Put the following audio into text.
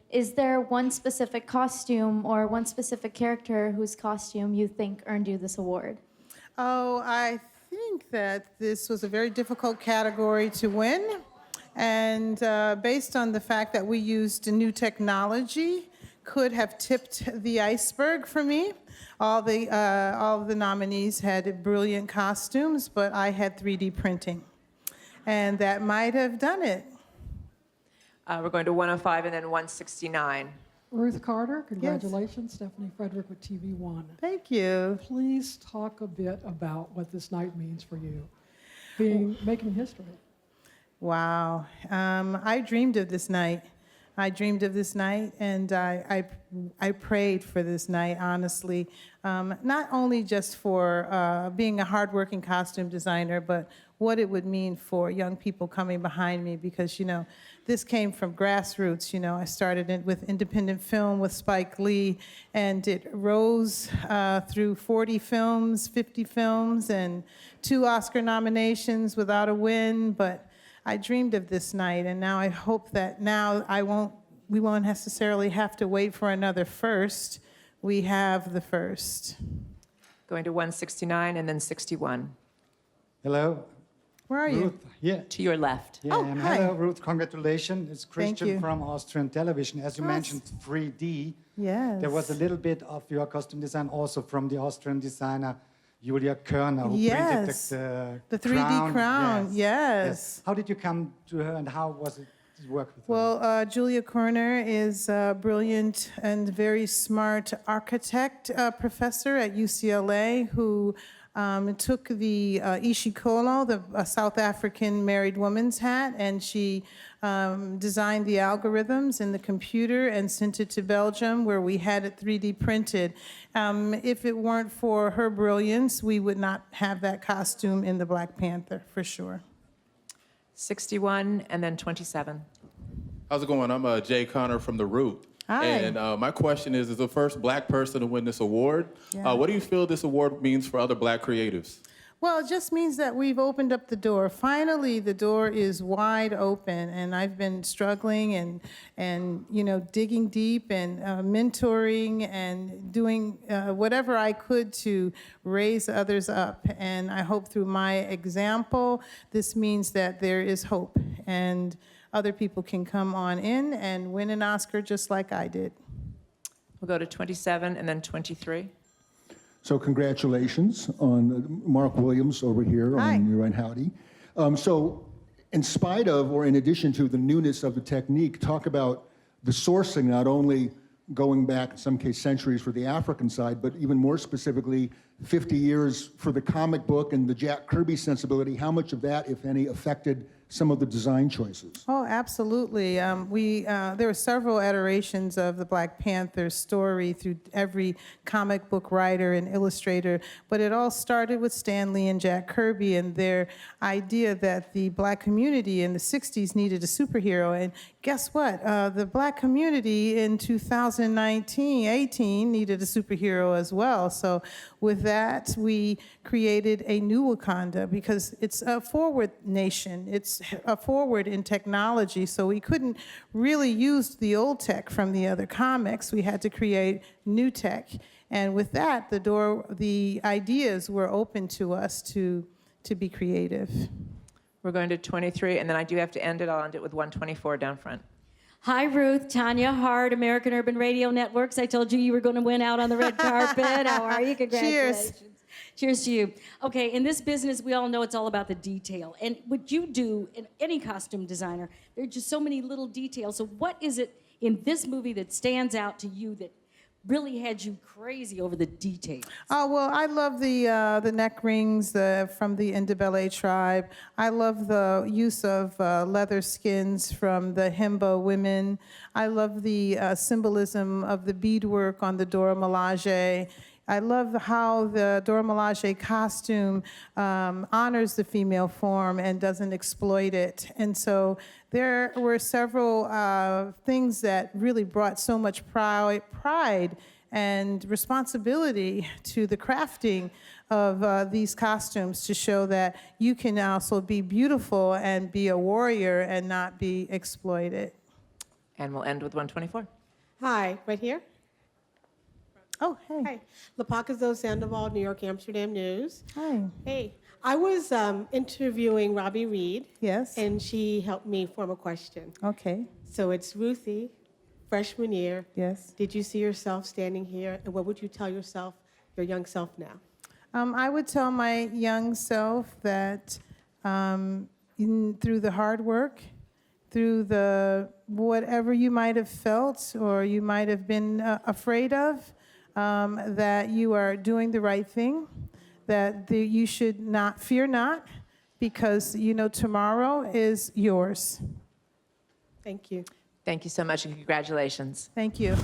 is there one specific costume or one specific character whose costume you think earned you this award? Oh, I think that this was a very difficult category to win. And based on the fact that we used new technology, could have tipped the iceberg for me. All of the nominees had brilliant costumes, but I had 3D printing. And that might have done it. We're going to 105 and then 169. Ruth Carter, congratulations. Stephanie Frederick with TV1. Thank you. Please talk a bit about what this night means for you, making history. Wow. I dreamed of this night. I dreamed of this night, and I prayed for this night, honestly. Not only just for being a hardworking costume designer, but what it would mean for young people coming behind me, because, you know, this came from grassroots. You know, I started with independent film with Spike Lee, and it rose through 40 films, 50 films, and 2 Oscar nominations without a win, but I dreamed of this night, and now I hope that now we won't necessarily have to wait for another first. We have the first. Going to 169 and then 61. Hello. Where are Ruth, you? Yeah. To your left. Yeah, Oh, hi. hello, Ruth. Congratulations. It's Thank Christian you. from Austrian Television. As you Yes. mentioned, 3D. Yes. There was a little bit of your costume design also from the Austrian designer Julia Körner, who Yes. printed The 3D crown, yes. How did you come to her, and how was it to work with her? Well, Julia Körner is a brilliant and very smart architect professor at UCLA who took the ishikolo, the South African married woman's hat, and she designed the algorithms in the computer and sent it to Belgium, where we had it 3D printed. If it weren't for her brilliance, we would not have that costume in the Black Panther, for sure. 61 and then 27. How's it going? I'm Jay Connor from The Root. Hi. And my question is the first Black person to win this award. Yeah. What do you feel this award means for other Black creatives? Well, it just means that we've opened up the door. Finally, the door is wide open, and I've been struggling and you know, digging deep and mentoring and doing whatever I could to raise others up. And I hope through my example, this means that there is hope, and other people can come on in and win an Oscar just like I did. We'll go to 27 and then 23. So congratulations on Mark Williams over here Hi. on your right, howdy. So in spite of, or in addition to the newness of the technique, talk about the sourcing, not only going back, in some case, centuries for the African side, but even more specifically, 50 years for the comic book and the Jack Kirby sensibility. How much of that, if any, affected some of the design choices? Oh, absolutely. There were several iterations of the Black Panther story through every comic book writer and illustrator, but it all started with Stan Lee and Jack Kirby and their idea that the Black community in the 60s needed a superhero. And guess what? The Black community in 2018 needed a superhero as well. So with that, we created a new Wakanda, because it's a forward nation. It's a forward in technology, so we couldn't really use the old tech from the other comics. We had to create new tech. And with that, the ideas were open to us to be creative. We're going to 23, and then I do have to end it. I'll end it with 124 down front. Hi, Ruth. Tanya Hart, American Urban Radio Networks. I told you you were going to win out on the red carpet. How are you? Congratulations. Cheers. Cheers to you. Okay, in this business, we all know it's all about the detail. And what you do, in any costume designer, there are just so many little details. So what is it in this movie that stands out to you that really had you crazy over the details? Oh, well, I love the neck rings from the Ndebele tribe. I love the use of leather skins from the Himba women. I love the symbolism of the beadwork on the Dora Milaje. I love how the Dora Milaje costume honors the female form and doesn't exploit it. And so there were several things that really brought so much pride and responsibility to the crafting of these costumes, to show that you can also be beautiful and be a warrior and not be exploited. And we'll end with 124. Hi, right here. Oh, hey. Hi, Lapakazo Sandoval, New York Amsterdam News. Hi. Hey, I was interviewing Robbie Reed, Yes. and she helped me form a question. Okay. So it's Ruth E, freshman year. Yes. Did you see yourself standing here, and what would you tell yourself, your young self now? I would tell my young self that through the hard work, through the whatever you might have felt or you might have been afraid of, that you are doing the right thing, that you should not fear not, because you know tomorrow is yours. Thank you. Thank you so much and congratulations. Thank you.